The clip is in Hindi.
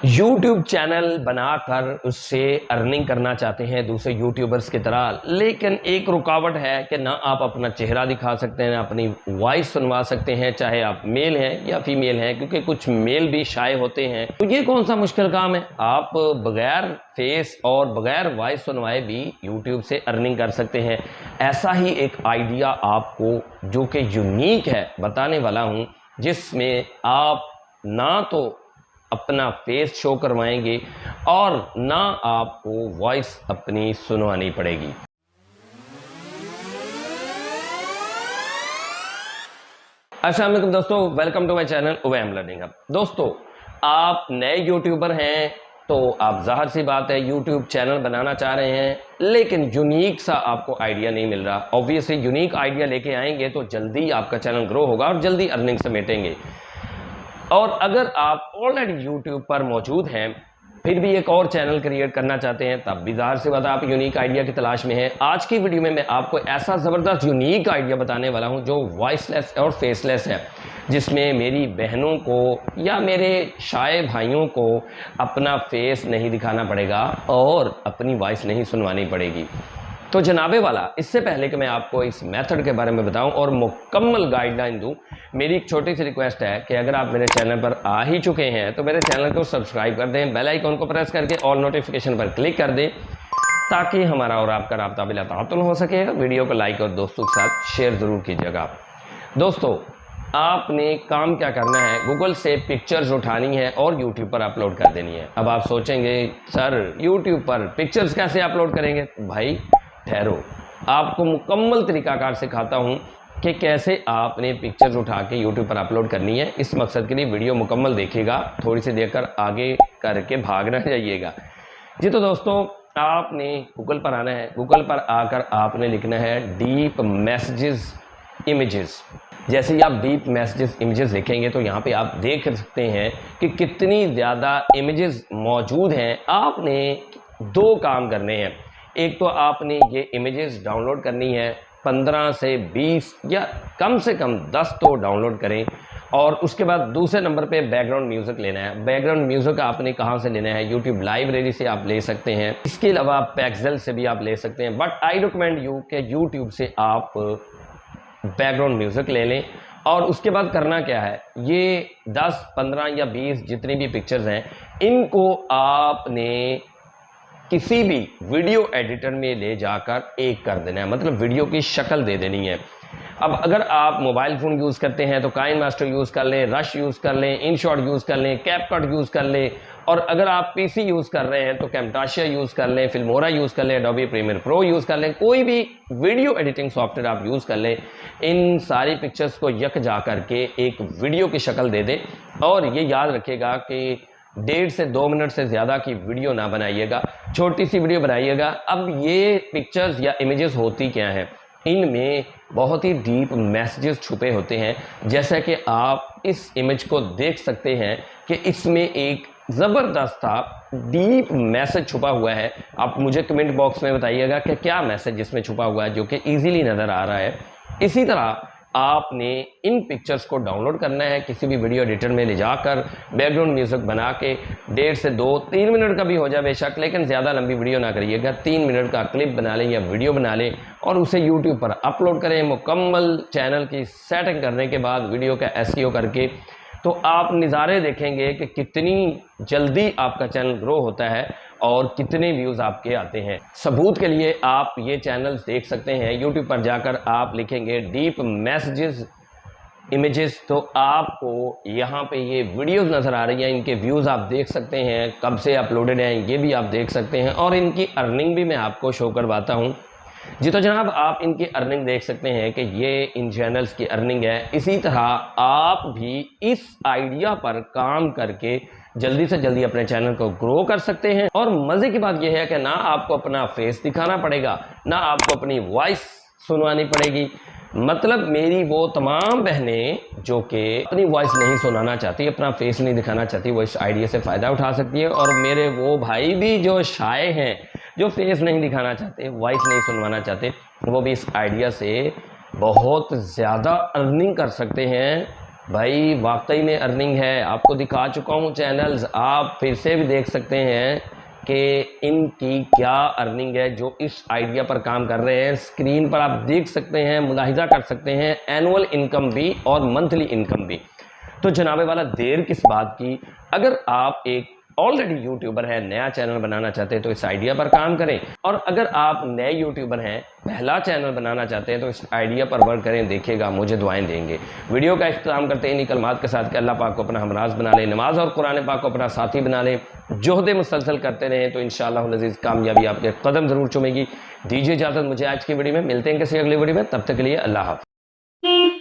YouTube चैनल बनाकर उससे अर्निंग करना चाहते हैं दूसरे यूट्यूबर्स की तरह, लेकिन एक रुकावट है कि ना आप अपना चेहरा दिखा सकते हैं, अपनी वॉइस सुनवा सकते हैं, चाहे आप मेल हैं या फीमेल हैं, क्योंकि कुछ मेल भी शाये होते हैं। तो ये कौन सा मुश्किल काम है। आप बगैर फेस और बगैर वॉइस सुनवाए भी YouTube से अर्निंग कर सकते हैं। ऐसा ही एक आइडिया आपको जो कि यूनिक है बताने वाला हूँ, जिसमें आप ना तो अपना फेस शो करवाएंगे और ना आपको वॉइस अपनी सुनवानी पड़ेगी। अस्सलाम वालेकुम दोस्तों, welcome to my channel Uwaim learning hub. दोस्तों, आप नए यूट्यूबर हैं तो आप जाहिर सी बात है यूट्यूब चैनल बनाना चाह रहे हैं, लेकिन यूनिक सा आपको आइडिया नहीं मिल रहा। ऑब्वियसली यूनिक आइडिया लेके आएंगे तो जल्दी आपका चैनल ग्रो होगा और जल्दी अर्निंग समेटेंगे। और अगर आप ऑलरेडी YouTube पर मौजूद हैं फिर भी एक और चैनल क्रिएट करना चाहते हैं, तब भी ज़ाहिर सी बात आप यूनिक आइडिया की तलाश में हैं। आज की वीडियो में मैं आपको ऐसा ज़बरदस्त यूनिक आइडिया बताने वाला हूं जो वॉइसलेस और फेसलेस है, जिसमें मेरी बहनों को या मेरे शाये भाइयों को अपना फेस नहीं दिखाना पड़ेगा और अपनी वॉइस नहीं सुनवानी पड़ेगी। तो जनाबे वाला, इससे पहले कि मैं आपको इस मेथड के बारे में बताऊं और मुकम्मल गाइडलाइन दूं, मेरी एक छोटी सी रिक्वेस्ट है कि अगर आप मेरे चैनल पर आ ही चुके हैं तो मेरे चैनल को सब्सक्राइब कर दें, बेल आइकन को प्रेस करके ऑल नोटिफिकेशन पर क्लिक कर दें, ताकि हमारा और आपका राब्ता बिला तातुल हो सके। वीडियो को लाइक और दोस्तों के साथ शेयर ज़रूर कीजिएगा। दोस्तों, आपने काम क्या करना है, गूगल से पिक्चर्स उठानी है और यूट्यूब पर अपलोड कर देनी है। अब आप सोचेंगे सर यूट्यूब पर पिक्चर्स कैसे अपलोड करेंगे। भाई ठहरो, आपको मुकम्मल तरीकाकार सिखाता हूं कि कैसे आपने पिक्चर्स उठा के यूट्यूब पर अपलोड करनी है। इस मकसद के लिए वीडियो मुकम्मल देखिएगा, थोड़ी सी देखकर आगे करके भाग ना जाइएगा जी। तो दोस्तों, आपने गूगल पर आना है। गूगल पर आकर आपने लिखना है डीप मैसेजेस इमेजेस। जैसे ही आप डीप मैसेजेस इमेजेस लिखेंगे तो यहाँ पे आप देख सकते हैं कि कितनी ज़्यादा इमेजेस मौजूद हैं। आपने दो काम करने हैं। एक तो आपने ये इमेजेस डाउनलोड करनी है, 15 से 20 या कम से कम 10 तो डाउनलोड करें। और उसके बाद दूसरे नंबर पे बैकग्राउंड म्यूज़िक लेना है। बैकग्राउंड म्यूज़िक आपने कहाँ से लेना है, यूट्यूब लाइब्रेरी से आप ले सकते हैं। इसके अलावा पैक्सेल से भी आप ले सकते हैं, बट आई रिकमेंड यू कि यूट्यूब से आप बैकग्राउंड म्यूज़िक ले लें। और उसके बाद करना क्या है, ये 10, 15 या 20 जितनी भी पिक्चर्स हैं, इनको आपने किसी भी वीडियो एडिटर में ले जाकर एक कर देना है, मतलब वीडियो की शक्ल दे देनी है। अब अगर आप मोबाइल फ़ोन यूज़ करते हैं तो काइन मास्टर यूज़ कर लें, रश यूज़ कर लें, इनशॉट यूज़ कर लें, कैपकट यूज़ कर लें। और अगर आप पीसी यूज़ कर रहे हैं तो कैमटाशिया यूज़ कर लें, फिल्मोरा यूज़ कर लें, एडोबी प्रीमियर प्रो यूज़ कर लें, कोई भी वीडियो एडिटिंग सॉफ्टवेयर आप यूज़ कर लें। इन सारी पिक्चर्स को यक जा करके एक वीडियो की शक्ल दे दें। और ये याद रखिएगा कि 1.5 से 2 मिनट से ज़्यादा की वीडियो ना बनाइएगा, छोटी सी वीडियो बनाइएगा। अब ये पिक्चर्स या इमेजेस होती क्या हैं, इनमें बहुत ही डीप मैसेजेस छुपे होते हैं। जैसा कि आप इस इमेज को देख सकते हैं कि इसमें एक ज़बरदस्त सा डीप मैसेज छुपा हुआ है। आप मुझे कमेंट बॉक्स में बताइएगा कि क्या मैसेज इसमें छुपा हुआ है, जो कि ईजीली नज़र आ रहा है। इसी तरह आपने इन पिक्चर्स को डाउनलोड करना है, किसी भी वीडियो एडिटर में ले जाकर बैकग्राउंड म्यूज़िक बना के 1.5 से 2-3 मिनट का भी हो जाए बेशक, लेकिन ज़्यादा लंबी वीडियो ना करिएगा। 3 मिनट का क्लिप बना लें या वीडियो बना लें और उसे यूट्यूब पर अपलोड करें। मुकम्मल चैनल की सेटिंग करने के बाद वीडियो का एसईओ करके तो आप नज़ारे देखेंगे कि कितनी जल्दी आपका चैनल ग्रो होता है और कितने व्यूज़ आपके आते हैं। सबूत के लिए आप ये चैनल्स देख सकते हैं। यूट्यूब पर जाकर आप लिखेंगे डीप मैसेजेस इमेजेस, तो आपको यहाँ पे ये वीडियोस नज़र आ रही हैं। इनके व्यूज़ आप देख सकते हैं, कब से अपलोडेड हैं ये भी आप देख सकते हैं, और इनकी अर्निंग भी मैं आपको शो करवाता हूँ जी। तो जनाब, आप इनकी अर्निंग देख सकते हैं कि ये इन चैनल्स की अर्निंग है। इसी तरह आप भी इस आइडिया पर काम करके जल्दी से जल्दी अपने चैनल को ग्रो कर सकते हैं। और मज़े की बात यह है कि ना आपको अपना फेस दिखाना पड़ेगा, ना आपको अपनी वॉइस सुनवानी पड़ेगी। मतलब मेरी वो तमाम बहनें जो कि अपनी वॉइस नहीं सुनाना चाहती, अपना फेस नहीं दिखाना चाहती, वो इस आइडिया से फ़ायदा उठा सकती है। और मेरे वो भाई भी जो शाये हैं, जो फेस नहीं दिखाना चाहते, वॉइस नहीं सुनवाना चाहते, वो भी इस आइडिया से बहुत ज़्यादा अर्निंग कर सकते हैं भाई वाकई में अर्निंग है। आपको दिखा चुका हूँ चैनल्स, आप फिर से भी देख सकते हैं कि इनकी क्या अर्निंग है जो इस आइडिया पर काम कर रहे हैं। स्क्रीन पर आप देख सकते हैं, मुलाहिजा कर सकते हैं, एनुअल इनकम भी और मंथली इनकम भी। तो जनाबे वाला देर किस बात की, अगर आप एक ऑलरेडी यूट्यूबर है, नया चैनल बनाना चाहते हैं तो इस आइडिया पर काम करें, और अगर आप नए यूट्यूबर हैं, पहला चैनल बनाना चाहते हैं तो इस आइडिया पर वर्क करें। देखिएगा, मुझे दुआएं देंगे। वीडियो का इख्तिताम करते हैं इन कलमात के साथ कि अल्लाह पाक को अपना हमराज बना ले, नमाज और कुरान पाक को अपना साथी बना ले, जोहद मुसलसल करते रहें तो इंशाअल्लाह अज़ीज़ कामयाबी आपके कदम ज़रूर चूमेगी। दीजिए इजाज़त मुझे आज की वीडियो में, मिलते हैं किसी अगली वीडियो में, तब तक के लिए अल्लाह हाफ़िज़।